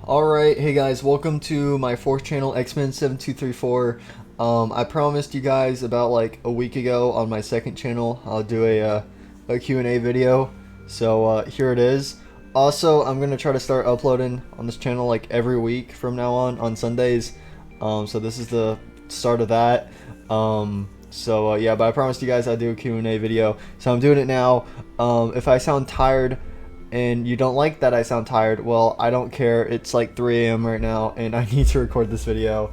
Alright, hey guys, welcome to my fourth channel, Xman 7234. I promised you guys about like a week ago on my second channel I'll do a Q&A video, so here it is. Also, I'm going to try to start uploading on this channel like every week from now on Sundays, so this is the start of that. Yeah, but I promised you guys I'd do a Q&A video, so I'm doing it now. If I sound tired and you don't like that I sound tired, well, I don't care. It's like 3 a.m. right now and I need to record this video,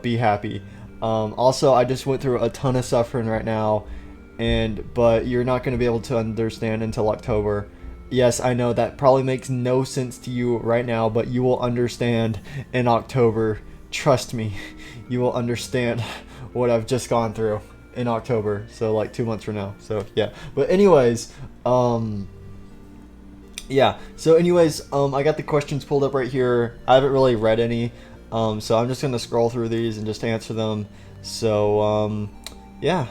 be happy. Also, I just went through a ton of suffering right now, but you're not going to be able to understand until October. Yes, I know that probably makes no sense to you right now, but you will understand in October. Trust me, you will understand what I've just gone through in October, so like 2 months from now. So yeah, but anyways, I got the questions pulled up right here. I haven't really read any, so I'm just gonna scroll through these and just answer them. So yeah,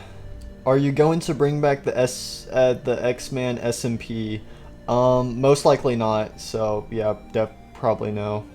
are you going to bring back the Xman SMP? Most likely not. So yeah, probably no.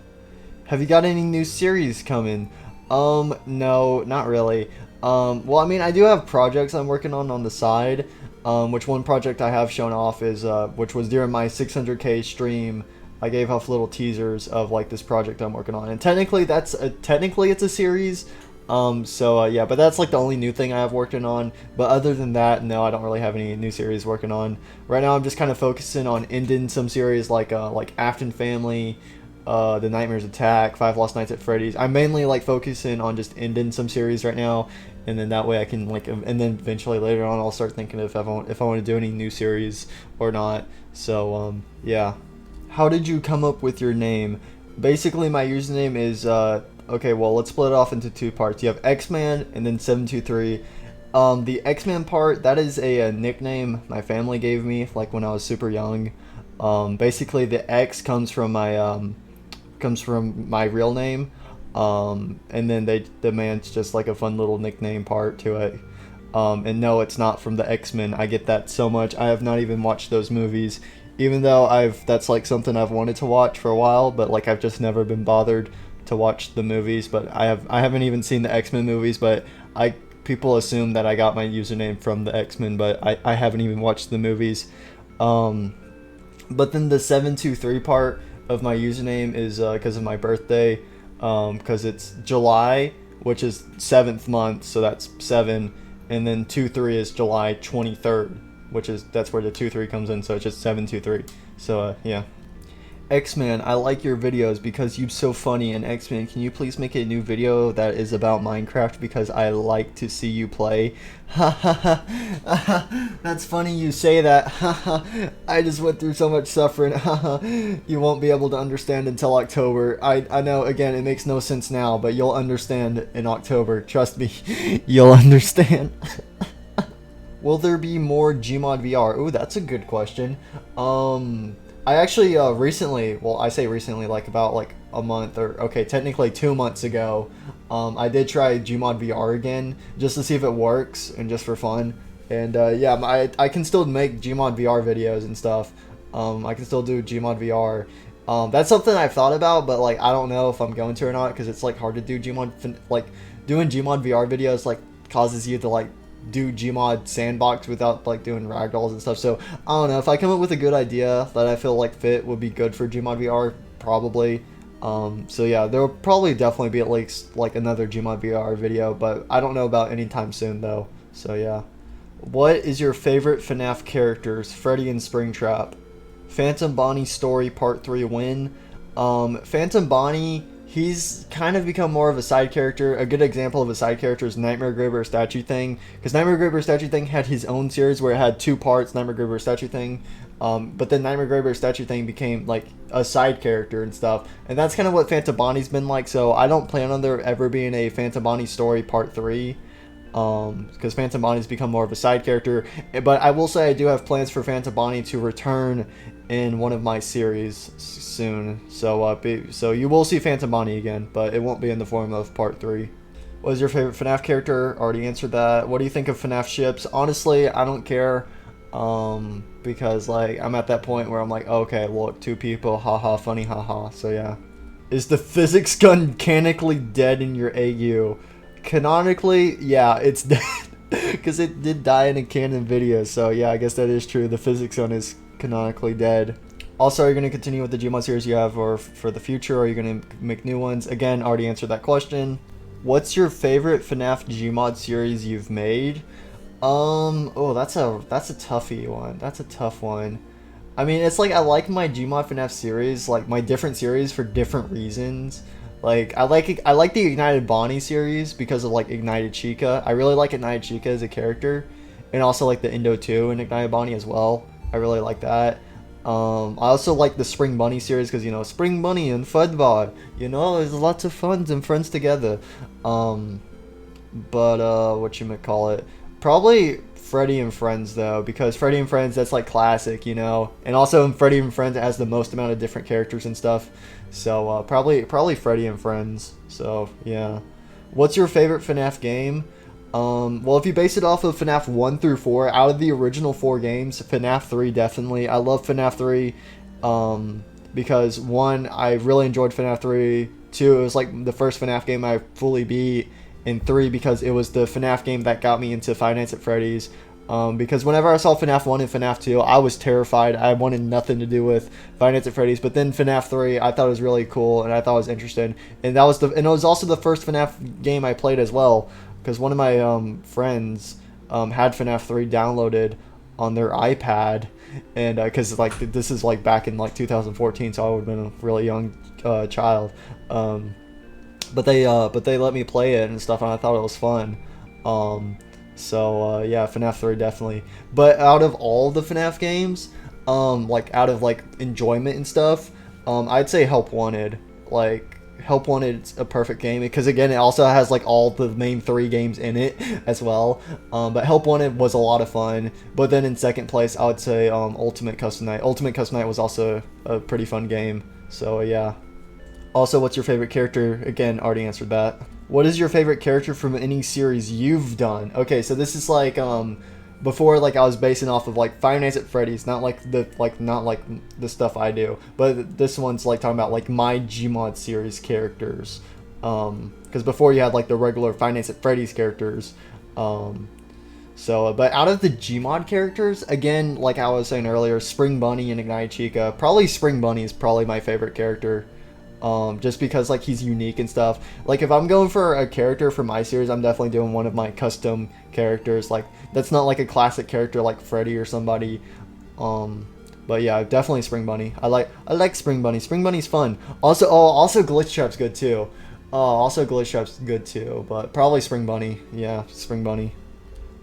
Have you got any new series coming? No, not really. Well, I mean, I do have projects I'm working on the side. Which one project I have shown off is, which was during my 600k stream, I gave off little teasers of like this project I'm working on, and technically it's a series. Yeah, but that's like the only new thing I have working on. But other than that, no, I don't really have any new series working on right now. I'm just kind of focusing on ending some series like Afton Family, The Nightmares Attack, Five Lost Nights at Freddy's. I'm mainly like focusing on just ending some series right now, and then that way I can like, and then eventually later on I'll start thinking if I want to do any new series or not. So yeah. How did you come up with your name? Basically, my username is okay. Well, let's split it off into two parts. You have Xman and then 723. The Xman part, that is a nickname my family gave me like when I was super young. Basically, the X comes from my real name, and then the man's just like a fun little nickname part to it. And no, it's not from the X-Men. I get that so much. I have not even watched those movies, even though that's like something I've wanted to watch for a while, but like I've just never been bothered to watch the movies. But I haven't even seen the X-Men movies, but people assume that I got my username from the X-Men, but I haven't even watched the movies. But then the 723 part of my username is because of my birthday, because it's July, which is 7th month, so that's 7, and then 23 is July 23rd, that's where the 23 comes in, so it's just 723. So yeah. Xman, I like your videos because you're so funny, and Xman, can you please make a new video that is about Minecraft because I like to see you play? Ha ha ha. That's funny you say that. Ha ha. I just went through so much suffering. Ha ha. You won't be able to understand until October. I know, again, it makes no sense now, but you'll understand in October. Trust me. You'll understand. Will there be more Gmod VR? Ooh, that's a good question. I actually recently, well, I say recently, like about like a month, or okay, technically 2 months ago, I did try Gmod VR again just to see if it works and just for fun. And yeah, I can still make Gmod VR videos and stuff. I can still do Gmod VR. That's something I've thought about, but like I don't know if I'm going to or not, because it's like hard to do Gmod, like doing Gmod VR videos like causes you to like do Gmod sandbox without like doing ragdolls and stuff. So I don't know, if I come up with a good idea that I feel like would be good for Gmod VR, probably. So yeah, there will probably definitely be at least like another Gmod VR video, but I don't know about anytime soon though. So yeah. What is your favorite FNAF characters? Freddy and Springtrap. Phantom Bonnie story part 3 win. Phantom Bonnie, he's kind of become more of a side character. A good example of a side character is Nightmare Graber Statue Thing, because Nightmare Graber Statue Thing had his own series where it had 2 parts, Nightmare Graber Statue Thing, but then Nightmare Graber Statue Thing became like a side character and stuff, and that's kind of what Phantom Bonnie's been like. So I don't plan on there ever being a Phantom Bonnie story part 3, because Phantom Bonnie's become more of a side character. But I will say I do have plans for Phantom Bonnie to return in one of my series soon. So you will see Phantom Bonnie again, but it won't be in the form of part 3. What is your favorite FNAF character? Already answered that. What do you think of FNAF ships? Honestly, I don't care. because like I'm at that point where I'm like, okay, look, two people, haha, funny, haha. So yeah. Is the physics gun canonically dead in your AU? Canonically, yeah, it's dead. Because it did die in a Canon video, so yeah, I guess that is true. The physics gun is canonically dead. Also, are you going to continue with the Gmod series you have or for the future, or are you going to make new ones? Again, already answered that question. What's your favorite FNAF Gmod series you've made? Oh, that's a toughie one. That's a tough one. I mean, it's like I like my Gmod FNAF series, like my different series for different reasons. Like I like the Ignited Bonnie series because of like Ignited Chica. I really like Ignited Chica as a character, and also like the Indo 2 and Ignited Bonnie as well. I really like that. I also like the Spring Bunny series because, you know, Spring Bunny and Fudbod, you know, there's lots of fun and friends together. Whatchamacallit, probably Freddy and Friends though, because Freddy and Friends, that's like classic, you know, and also Freddy and Friends has the most amount of different characters and stuff. So probably Freddy and Friends. So yeah. What's your favorite FNAF game? Well, if you base it off of FNAF 1 through 4, out of the original 4 games, FNAF 3 definitely. I love FNAF 3 because 1, I really enjoyed FNAF 3. 2, it was like the first FNAF game I fully beat. And 3, because it was the FNAF game that got me into Five Nights at Freddy's. Because whenever I saw FNAF 1 and FNAF 2, I was terrified. I wanted nothing to do with Five Nights at Freddy's. But then FNAF 3, I thought it was really cool, and I thought it was interesting. And it was also the first FNAF game I played as well. Because one of my friends had FNAF 3 downloaded on their iPad, and because like this is like back in like 2014, so I would have been a really young child. But they let me play it and stuff, and I thought it was fun. Yeah, FNAF 3 definitely. But out of all the FNAF games, like out of like enjoyment and stuff, I'd say Help Wanted. Like Help Wanted's a perfect game because again it also has like all the main 3 games in it as well. But Help Wanted was a lot of fun. But then in second place I would say Ultimate Custom Night. Ultimate Custom Night was also a pretty fun game. So yeah. Also, what's your favorite character? Again, already answered that. What is your favorite character from any series you've done? Okay, so this is like before, like I was basing off of like Five Nights at Freddy's, not like the stuff I do, but this one's like talking about like my Gmod series characters. Because before you had like the regular Five Nights at Freddy's characters. But out of the Gmod characters, again, like I was saying earlier, Spring Bunny and Ignited Chica, probably Spring Bunny is probably my favorite character. Just because like he's unique and stuff. Like if I'm going for a character for my series, I'm definitely doing one of my custom characters. Like that's not like a classic character like Freddy or somebody. But yeah, definitely Spring Bunny. I like Spring Bunny. Spring Bunny's fun. Also Glitch Trap's good too. But probably Spring Bunny. Yeah, Spring Bunny.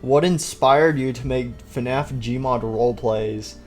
What inspired you to make FNAF Gmod roleplays?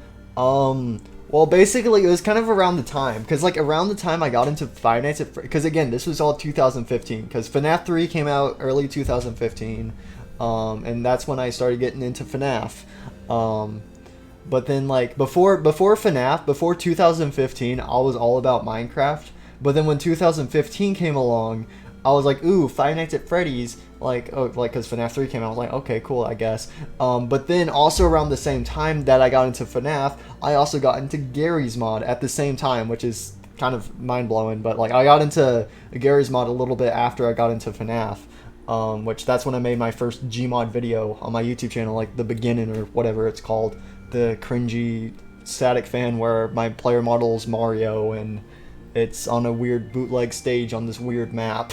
Well, basically, it was kind of around the time, because, like, around the time I got into Five Nights at Freddy's, because, again, this was all 2015, because FNAF 3 came out early 2015, and that's when I started getting into FNAF. But then, like, before FNAF, before 2015, I was all about Minecraft, but then when 2015 came along, I was like, ooh, Five Nights at Freddy's, because FNAF 3 came out, I was like, okay, cool, I guess. But then also around the same time that I got into FNAF, I also got into Gary's Mod at the same time, which is kind of mind-blowing, but like I got into Gary's Mod a little bit after I got into FNAF, which that's when I made my first Gmod video on my YouTube channel, like the beginning or whatever it's called, the cringy static fan where my player model is Mario and it's on a weird bootleg stage on this weird map.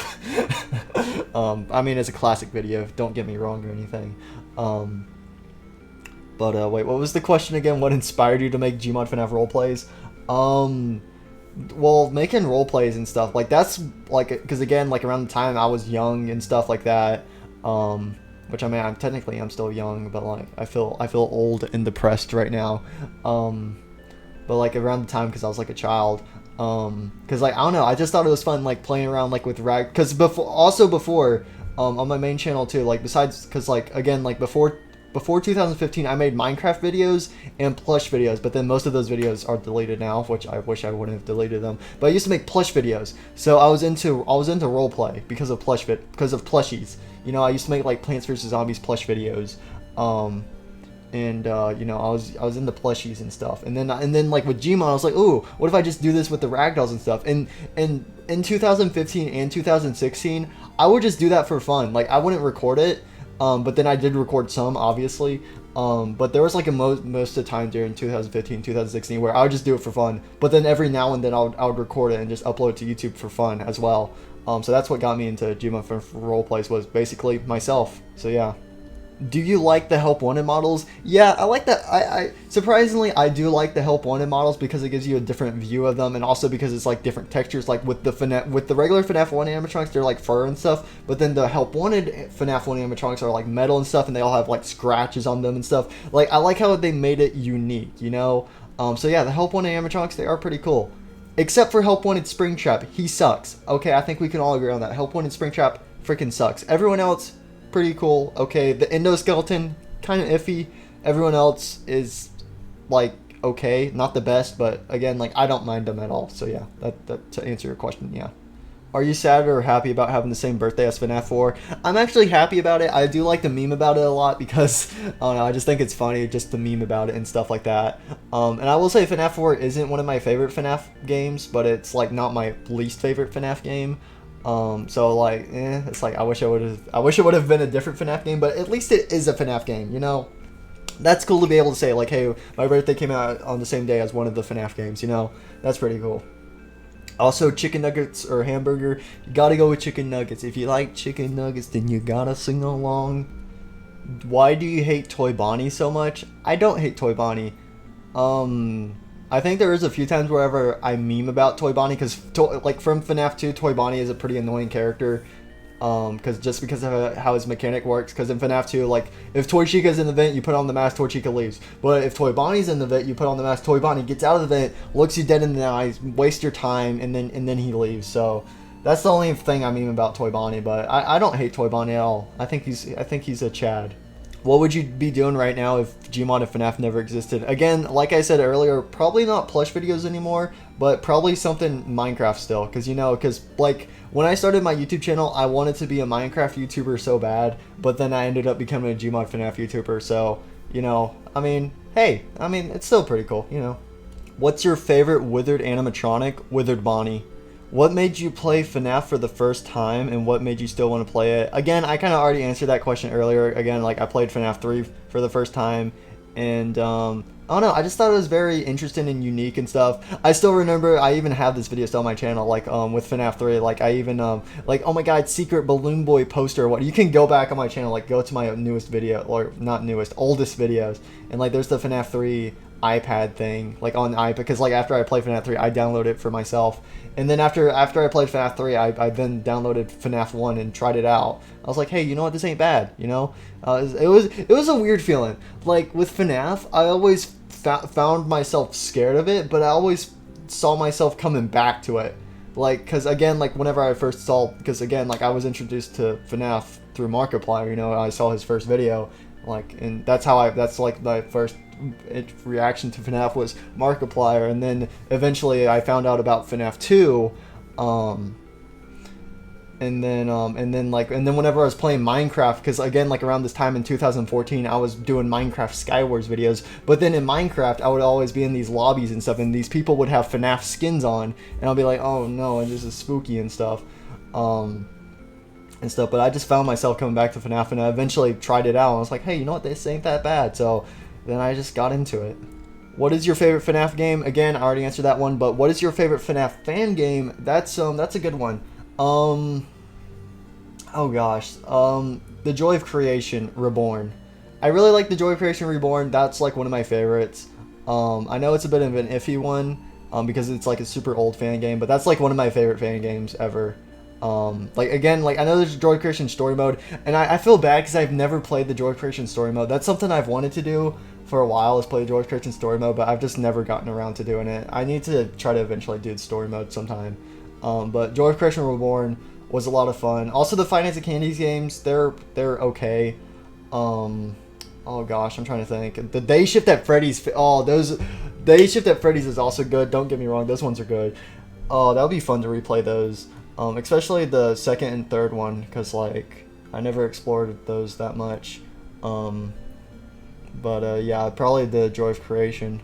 I mean, it's a classic video, don't get me wrong or anything. Wait, what was the question again? What inspired you to make Gmod FNAF roleplays? Well, making roleplays and stuff, like, that's, like, because, again, like, around the time I was young and stuff like that, which, I mean, I'm still young, but, like, I feel old and depressed right now, but, like, around the time, because I was, like, a child, because, like, I don't know, I just thought it was fun, like, playing around, like, with because before, on my main channel, too, like, besides, because, like, again, like, before 2015, I made Minecraft videos and plush videos, but then most of those videos are deleted now, which I wish I wouldn't have deleted them. But I used to make plush videos, so I was into roleplay because of plushies. You know, I used to make like Plants vs Zombies plush videos, and you know, I was into plushies and stuff, and then like with Gmon, I was like, ooh, what if I just do this with the ragdolls and stuff? And in 2015 and 2016, I would just do that for fun. Like I wouldn't record it, but then I did record some, obviously. But there was like a most of the time during 2015, 2016 where I would just do it for fun. But then every now and then I would record it and just upload it to YouTube for fun as well. So that's what got me into Gmon for roleplays, was basically myself. So yeah. Do you like the Help Wanted models? Yeah, I like that. I surprisingly, I do like the Help Wanted models because it gives you a different view of them, and also because it's like different textures. Like with the regular FNAF 1 animatronics, they're like fur and stuff, but then the Help Wanted FNAF 1 animatronics are like metal and stuff, and they all have like scratches on them and stuff. Like I like how they made it unique, you know? So yeah, the Help Wanted animatronics, they are pretty cool. Except for Help Wanted Springtrap, he sucks. Okay, I think we can all agree on that. Help Wanted Springtrap freaking sucks. Everyone else, pretty cool. Okay, the endoskeleton, kind of iffy. Everyone else is like okay, not the best, but again, like I don't mind them at all. So yeah, that to answer your question, yeah. Are you sad or happy about having the same birthday as FNAF 4? I'm actually happy about it. I do like to meme about it a lot because I don't know, I just think it's funny just to meme about it and stuff like that. And I will say FNAF 4 isn't one of my favorite FNAF games, but it's like not my least favorite FNAF game. So like, it's like I wish it would have been a different FNAF game, but at least it is a FNAF game, you know? That's cool to be able to say like, hey, my birthday came out on the same day as one of the FNAF games, you know? That's pretty cool. Also, chicken nuggets or hamburger, you gotta go with chicken nuggets. If you like chicken nuggets, then you gotta sing along. Why do you hate Toy Bonnie so much? I don't hate Toy Bonnie. I think there is a few times wherever I meme about Toy Bonnie, because like from FNAF 2, Toy Bonnie is a pretty annoying character. Because of how his mechanic works. Because in FNAF 2, like, if Toy Chica's in the vent, you put on the mask, Toy Chica leaves. But if Toy Bonnie's in the vent, you put on the mask, Toy Bonnie gets out of the vent, looks you dead in the eyes, wastes your time, and then he leaves. So that's the only thing I mean about Toy Bonnie. But I don't hate Toy Bonnie at all. I think he's a Chad. What would you be doing right now if Gmon and FNAF never existed? Again, like I said earlier, probably not plush videos anymore, but probably something Minecraft still. Because like, when I started my YouTube channel, I wanted to be a Minecraft YouTuber so bad, but then I ended up becoming a Gmon FNAF YouTuber, so, you know, I mean, hey, I mean, it's still pretty cool, you know. What's your favorite Withered animatronic? Withered Bonnie. What made you play FNAF for the first time, and what made you still want to play it? Again, I kind of already answered that question earlier. Again, like, I played FNAF 3 for the first time, and, I don't know, I just thought it was very interesting and unique and stuff. I still remember, I even have this video still on my channel, like, with FNAF 3, like, I even, like, oh my god, secret Balloon Boy poster, what, you can go back on my channel, like, go to my newest video, or, not newest, oldest videos, and, like, there's the FNAF 3 iPad thing, like, on iPad, because, like, after I played FNAF 3, I downloaded it for myself, and then after I played FNAF 3, I then downloaded FNAF 1 and tried it out. I was like, hey, you know what, this ain't bad, you know? It was a weird feeling. Like, with FNAF, I always found myself scared of it, but I always saw myself coming back to it. Like, because, again, like, whenever I first saw, because, again, like, I was introduced to FNAF through Markiplier, you know, I saw his first video, like, and that's like, my first reaction to FNAF was Markiplier, and then eventually I found out about FNAF 2, and then whenever I was playing Minecraft, because again, like around this time in 2014, I was doing Minecraft Skywars videos, but then in Minecraft, I would always be in these lobbies and stuff, and these people would have FNAF skins on, and I'll be like, oh no, this is spooky and stuff, but I just found myself coming back to FNAF, and I eventually tried it out, and I was like, hey, you know what, this ain't that bad, so then I just got into it. What is your favorite FNAF game? Again, I already answered that one, but what is your favorite FNAF fan game? That's a good one. Oh gosh, The Joy of Creation Reborn. I really like The Joy of Creation Reborn. That's like one of my favorites. I know it's a bit of an iffy one, because it's like a super old fan game, but that's like one of my favorite fan games ever. Like again, like I know there's Joy of Creation story mode, and I feel bad because I've never played the Joy of Creation story mode. That's something I've wanted to do for a while, is play the Joy of Creation story mode, but I've just never gotten around to doing it. I need to try to eventually do the story mode sometime. But Joy of Creation Reborn was a lot of fun. Also, the Finance and Candies games, they're okay. Oh gosh, I'm trying to think. The Day Shift at Freddy's, those Day Shift at Freddy's is also good. Don't get me wrong, those ones are good. Oh, that would be fun to replay those. Especially the second and third one, because like I never explored those that much. But yeah, probably the joy of creation.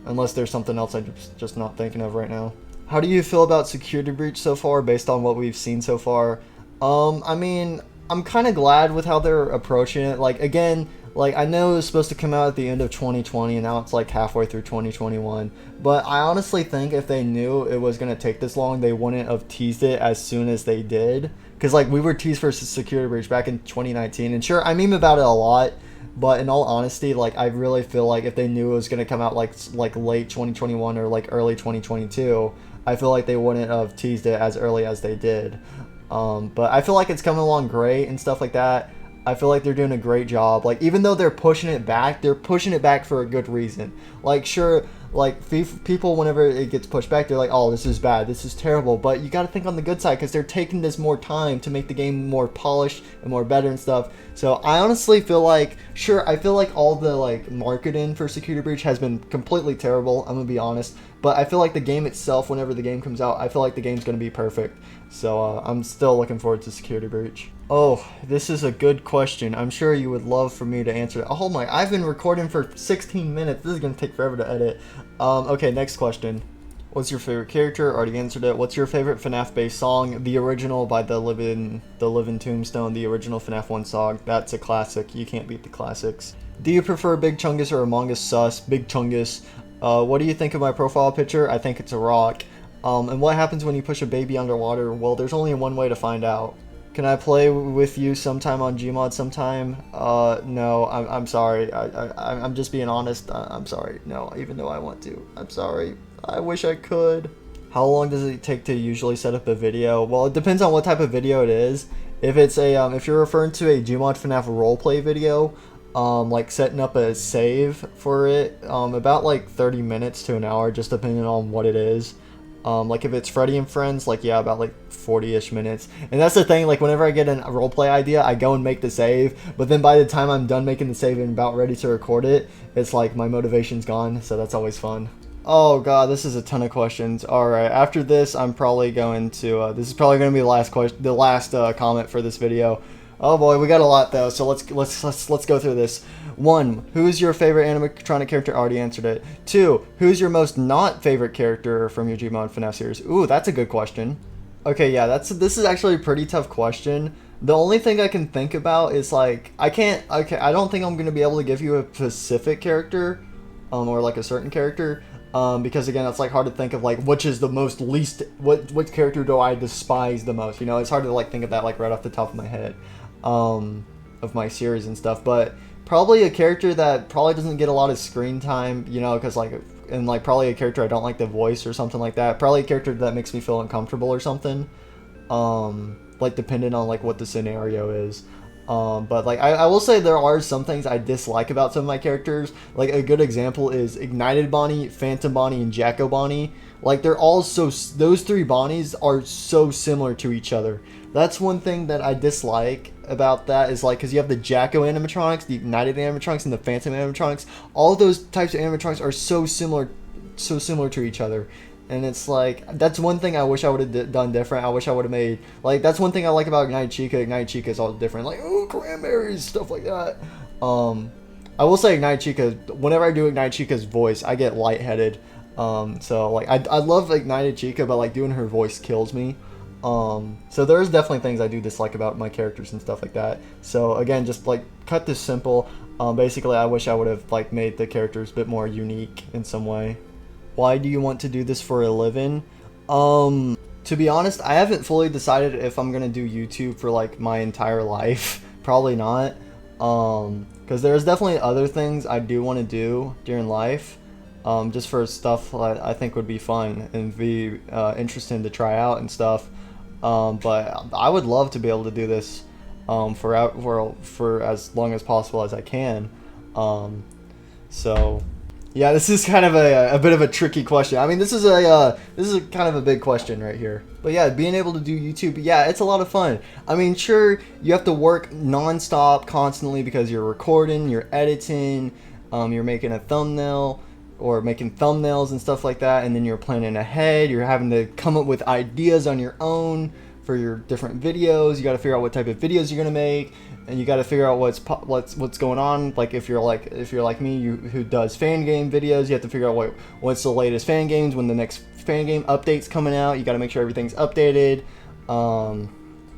Unless there's something else I'm just not thinking of right now. How do you feel about Security Breach so far, based on what we've seen so far? I mean, I'm kind of glad with how they're approaching it. Like, again, like, I know it was supposed to come out at the end of 2020, and now it's like halfway through 2021. But I honestly think if they knew it was going to take this long, they wouldn't have teased it as soon as they did. Because, like, we were teased for Security Breach back in 2019, and sure, I meme about it a lot. But in all honesty, like, I really feel like if they knew it was gonna come out like late 2021 or like early 2022, I feel like they wouldn't have teased it as early as they did. But I feel like it's coming along great and stuff like that. I feel like they're doing a great job. Like, even though they're pushing it back for a good reason. Like, sure, like, people, whenever it gets pushed back, they're like, oh, this is bad, this is terrible. But you got to think on the good side, because they're taking this more time to make the game more polished and more better and stuff. So I honestly feel like, sure, I feel like all the, like, marketing for Security Breach has been completely terrible, I'm gonna be honest. But I feel like the game itself, whenever the game comes out, I feel like the game's gonna be perfect. So I'm still looking forward to Security Breach. Oh, this is a good question. I'm sure you would love for me to answer it. Oh my, I've been recording for 16 minutes. This is going to take forever to edit. Okay, next question. What's your favorite character? Already answered it. What's your favorite FNAF-based song? The original by the Living Tombstone, the original FNAF 1 song. That's a classic. You can't beat the classics. Do you prefer Big Chungus or Among Us Sus? Big Chungus. What do you think of my profile picture? I think it's a rock. And what happens when you push a baby underwater? Well, there's only one way to find out. Can I play with you sometime on Gmod sometime? No, I'm sorry. I'm just being honest. I'm sorry. No, even though I want to. I'm sorry. I wish I could. How long does it take to usually set up a video? Well, it depends on what type of video it is. If it's a, if you're referring to a Gmod FNAF roleplay video, like setting up a save for it, about like 30 minutes to an hour, just depending on what it is. Like if it's Freddy and Friends, like, yeah, about like 40-ish minutes. And that's the thing, like, whenever I get a roleplay idea, I go and make the save, but then by the time I'm done making the save and about ready to record it, it's like my motivation's gone, so that's always fun. Oh god, this is a ton of questions. Alright, after this, I'm probably going to, this is probably going to be the last question, the last comment for this video. Oh boy, we got a lot though, so let's go through this. 1. Who's your favorite animatronic character? Already answered it. 2. Who's your most not favorite character from your Gmod FNAF series? Ooh, that's a good question. Okay, yeah, this is actually a pretty tough question. The only thing I can think about is, like, I don't think I'm gonna be able to give you a specific character, or like a certain character, because again, it's like hard to think of like which is the most least, what character do I despise the most? You know, it's hard to like think of that like right off the top of my head, of my series and stuff. But probably a character that probably doesn't get a lot of screen time, you know, because like, and like probably a character I don't like the voice or something like that. Probably a character that makes me feel uncomfortable or something. Like depending on like what the scenario is. But like I will say there are some things I dislike about some of my characters. Like a good example is Ignited Bonnie, Phantom Bonnie, and Jacko Bonnie. Like they're all those three Bonnies are so similar to each other. That's one thing that I dislike about that, is like, because you have the Jacko animatronics, the Ignited animatronics, and the Phantom animatronics. All of those types of animatronics are so similar to each other. And it's like, that's one thing I wish I would have done different. I wish I would have made, like, that's one thing I like about Ignited Chica. Ignited Chica is all different, like, oh, cranberries, stuff like that. I will say Ignited Chica, whenever I do Ignited Chica's voice, I get lightheaded. So like, I love Ignited Chica, but like doing her voice kills me. So there's definitely things I do dislike about my characters and stuff like that. So again, just like cut this simple. Basically, I wish I would have like made the characters a bit more unique in some way. Why do you want to do this for a living? To be honest, I haven't fully decided if I'm gonna do YouTube for like my entire life. Probably not. Because there's definitely other things I do want to do during life. Just for stuff that I think would be fun and be interesting to try out and stuff. But I would love to be able to do this for as long as possible as I can. So yeah, this is kind of a bit of a tricky question. I mean, this is kind of a big question right here. But yeah, being able to do YouTube, yeah, it's a lot of fun. I mean, sure, you have to work non-stop constantly because you're recording, you're editing, you're making a thumbnail, or making thumbnails and stuff like that, and then you're planning ahead, you're having to come up with ideas on your own for your different videos. You got to figure out what type of videos you're gonna make, and you got to figure out what's going on. Like if you're like me, who does fan game videos, you have to figure out what's the latest fan games, when the next fan game update's coming out. You got to make sure everything's updated.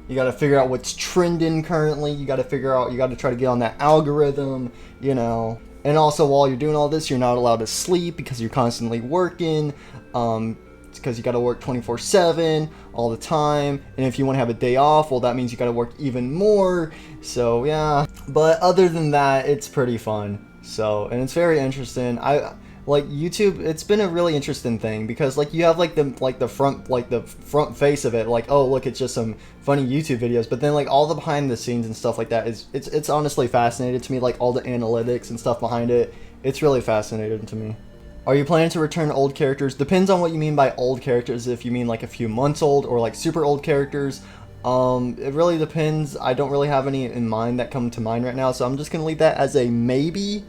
You got to figure out what's trending currently. You got to try to get on that algorithm, you know. And also, while you're doing all this, you're not allowed to sleep because you're constantly working. Because you got to work 24/7 all the time. And if you want to have a day off, well, that means you got to work even more. So yeah. But other than that, it's pretty fun. So, and it's very interesting. Like YouTube, it's been a really interesting thing because like you have the front face of it, like, oh look, it's just some funny YouTube videos, but then like all the behind the scenes and stuff like that it's honestly fascinating to me, like all the analytics and stuff behind it. It's really fascinating to me. Are you planning to return old characters? Depends on what you mean by old characters. If you mean like a few months old or like super old characters, it really depends. I don't really have any in mind that come to mind right now, so I'm just gonna leave that as a maybe.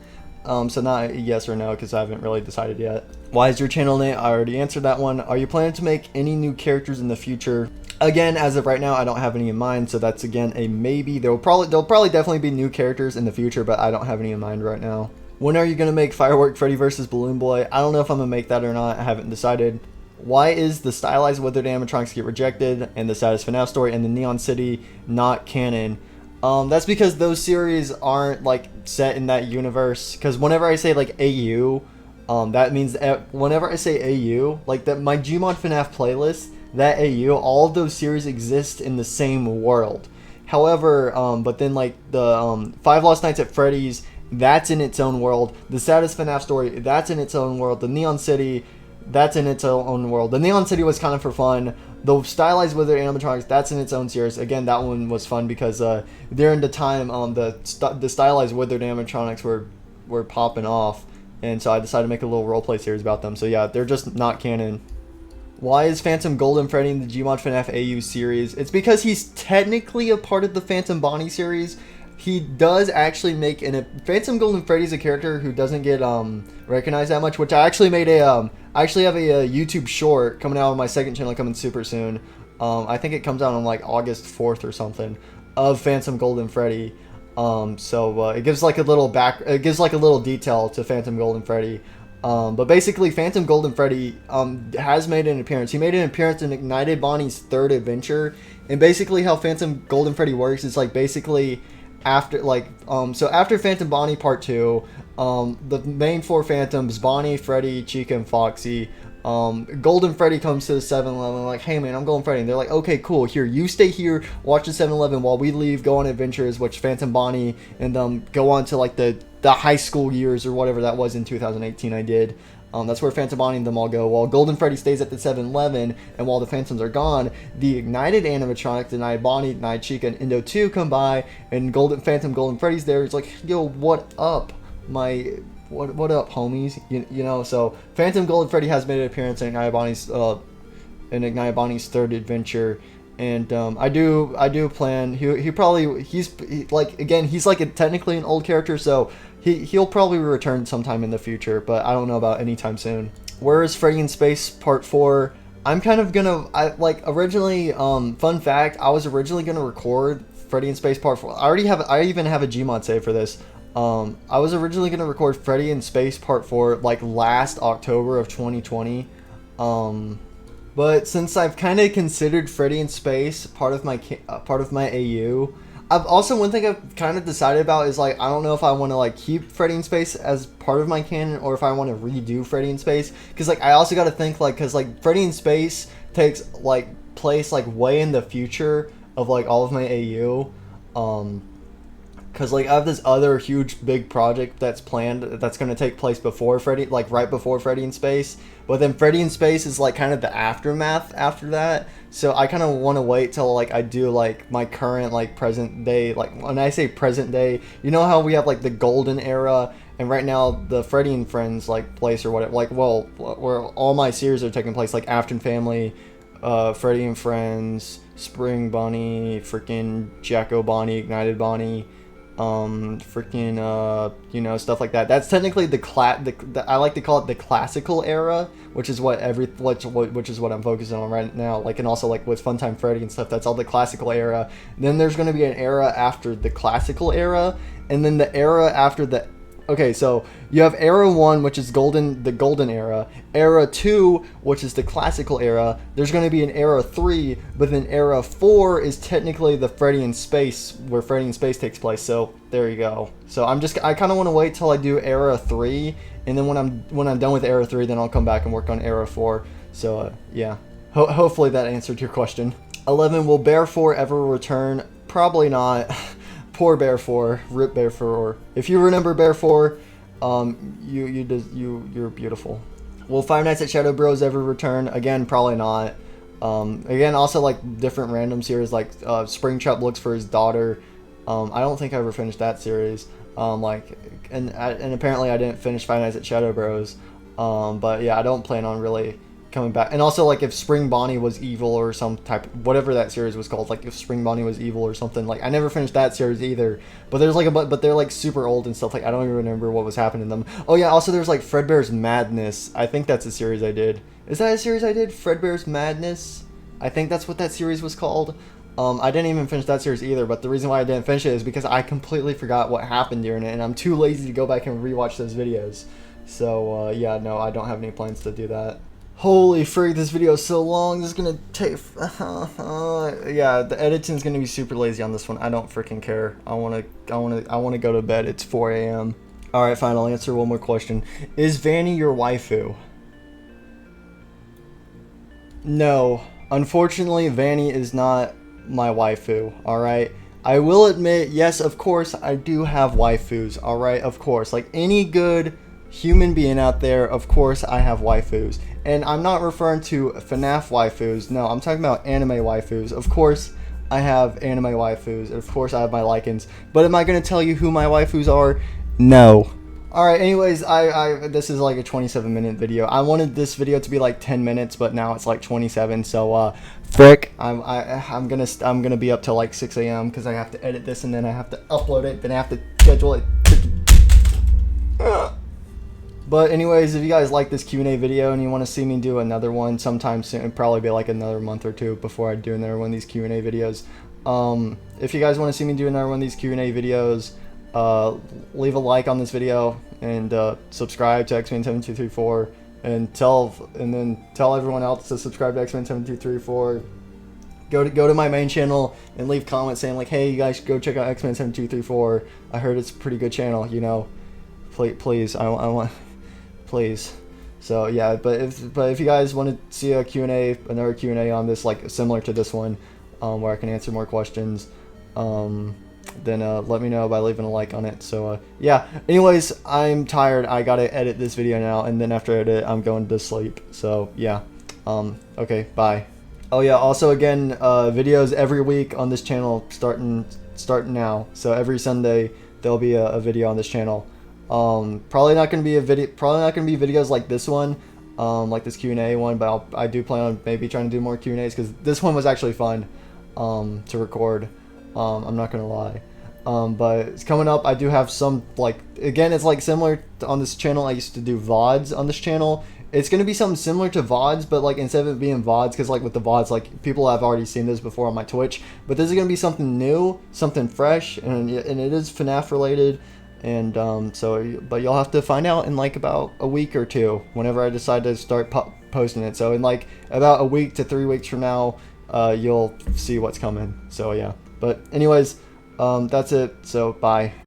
So not a yes or no because I haven't really decided yet. Why is your channel name? I already answered that one. Are you planning to make any new characters in the future? Again, as of right now, I don't have any in mind, so that's again a maybe. There'll probably definitely be new characters in the future, but I don't have any in mind right now. When are you gonna make Firework Freddy vs. Balloon Boy? I don't know if I'm gonna make that or not. I haven't decided. Why is the stylized withered animatronics get rejected and the Saddest FNAF story and the Neon City not canon? That's because those series aren't like set in that universe. Because whenever I say like AU, that means whenever I say AU, like that my Gmod FNAF playlist, that AU, all of those series exist in the same world. However, but then like the Five Lost Nights at Freddy's, that's in its own world. The Saddest FNAF story, that's in its own world. The Neon City, that's in its own world. The Neon City was kind of for fun. The stylized withered animatronics, that's in its own series. Again, that one was fun because during the time the stylized withered animatronics were popping off, and so I decided to make a little roleplay series about them. So yeah, they're just not canon. Why is Phantom Golden Freddy in the Gmod FNAF AU series? It's because he's technically a part of the Phantom Bonnie series. He does actually make Phantom Golden Freddy's a character who doesn't get recognized that much, which I actually made I actually have a YouTube short coming out on my second channel coming super soon. I think it comes out on like August 4th or something, of Phantom Golden Freddy. So it gives like a little detail to Phantom Golden Freddy. But basically Phantom Golden Freddy has made an appearance. He made an appearance in Ignited Bonnie's third adventure, and basically how Phantom Golden Freddy works is like basically after after Phantom Bonnie Part 2, the main four Phantoms, Bonnie, Freddy, Chica, and Foxy, Golden Freddy comes to the 7-Eleven like, hey man, I'm Golden Freddy, and they're like, okay cool, here, you stay here, watch the 7-Eleven while we leave, go on adventures, which Phantom Bonnie and go on to like the high school years or whatever that was in 2018 I did. That's where Phantom Bonnie and them all go, while Golden Freddy stays at the 7-Eleven, and while the Phantoms are gone, the Ignited animatronics, Ignited Bonnie, Ignited Chica, and Indo 2 come by, and Phantom Golden Freddy's there. It's like, yo, what up, what up, homies? You know, so Phantom Golden Freddy has made an appearance in Ignited Bonnie's third adventure. And I do plan. He's like technically an old character, so he'll probably return sometime in the future, but I don't know about anytime soon. Where is Freddy in Space Part 4? I'm kind of gonna originally fun fact, I was originally gonna record Freddy in Space Part 4. I even have a Gmod save for this. I was originally gonna record Freddy in Space Part 4 like last October of 2020. But since I've kind of considered Freddy in Space part of my AU, I've also, one thing I've kind of decided about is like, I don't know if I want to like keep Freddy in Space as part of my canon or if I want to redo Freddy in Space, because like I also got to think like, because like Freddy in Space takes like place like way in the future of like all of my AU. Because like I have this other huge big project that's planned that's going to take place before Freddy, like right before Freddy in Space, but then Freddy in Space is like kind of the aftermath after that. So I kind of want to wait till like I do like my current like present day, like when I say present day, you know how we have like the golden era, and right now the Freddy and Friends like place or whatever, like, well, where all my series are taking place, like Afton Family, Freddy and Friends, Spring Bonnie, freaking Jacko Bonnie, Ignited Bonnie, freaking you know, stuff like that. That's technically the I like to call it the classical era, which is what which is what I'm focusing on right now. Like, and also like with Funtime Freddy and stuff, that's all the classical era. Then there's going to be an era after the classical era, and then the era after the. Okay, so you have Era 1, which is the golden era. Era 2, which is the classical era. There's going to be an Era 3, but then Era 4 is technically the Freddy in Space, where Freddy in Space takes place. So there you go. So I kind of want to wait till I do Era 3, and then when I'm done with Era 3, then I'll come back and work on Era 4. So yeah, hopefully that answered your question. 11, will Bear 4 ever return? Probably not. Poor Bear 4, rip Bear 4. If you remember Bear 4, you're beautiful. Will Five Nights at Shadow Bros ever return? Again, probably not. Again, also like different random series, like Springtrap looks for his daughter. I don't think I ever finished that series. And apparently I didn't finish Five Nights at Shadow Bros. But yeah, I don't plan on really coming back. And also, like, if Spring Bonnie was evil or some type, whatever that series was called, like if Spring Bonnie was evil or something, like I never finished that series either. But there's like but they're like super old and stuff. Like I don't even remember what was happening to them. Oh yeah, also there's like Fredbear's Madness. I think that's a series I did. Is that a series I did? Fredbear's Madness? I think that's what that series was called. I didn't even finish that series either, but the reason why I didn't finish it is because I completely forgot what happened during it, and I'm too lazy to go back and rewatch those videos. So yeah, no, I don't have any plans to do that. Holy frig, this video is so long. This is gonna take yeah, the editing's gonna be super lazy on this one. I don't freaking care. I wanna go to bed. It's 4 a.m. Alright, fine, I'll answer one more question. Is Vanny your waifu? No. Unfortunately, Vanny is not my waifu, alright? I will admit, yes, of course, I do have waifus, alright? Of course. Like any good human being out there, of course I have waifus. And I'm not referring to FNAF waifus. No, I'm talking about anime waifus. Of course, I have anime waifus. And of course, I have my lichens. But am I going to tell you who my waifus are? No. Alright, anyways, this is like a 27-minute video. I wanted this video to be like 10 minutes, but now it's like 27. So, frick, I'm gonna be up till like 6 a.m. because I have to edit this and then I have to upload it. Then I have to schedule it. But anyways, if you guys like this Q&A video and you want to see me do another one sometime soon, it'll probably be like another month or two before I do another one of these Q&A videos. If you guys want to see me do another one of these Q&A videos, leave a like on this video and subscribe to Xman7234 and then tell everyone else to subscribe to Xman7234. Go to my main channel and leave comments saying like, hey, you guys should go check out Xman7234. I heard it's a pretty good channel, you know. Please, I want. Please. So yeah, but if you guys want to see another Q&A on this, like similar to this one, where I can answer more questions, then let me know by leaving a like on it. So yeah, anyways, I'm tired. I gotta edit this video now, and then after I edit it, I'm going to sleep. So yeah, okay, bye. Oh yeah, also again, videos every week on this channel starting now. So every Sunday there'll be a video on this channel. Probably not gonna be videos like this one, like this Q&A one, but I do plan on maybe trying to do more Q&As because this one was actually fun to record. I'm not gonna lie. But it's coming up. I do have some, like, again, it's like similar to on this channel. I used to do VODs on this channel. It's gonna be something similar to VODs, but like instead of it being VODs, because like with the VODs, like people have already seen this before on my Twitch, but this is gonna be something new, something fresh, and it is FNAF related. And but you'll have to find out in like about a week or two whenever I decide to start posting it. So in like about a week to 3 weeks from now, you'll see what's coming. So yeah, but anyways, that's it. So bye.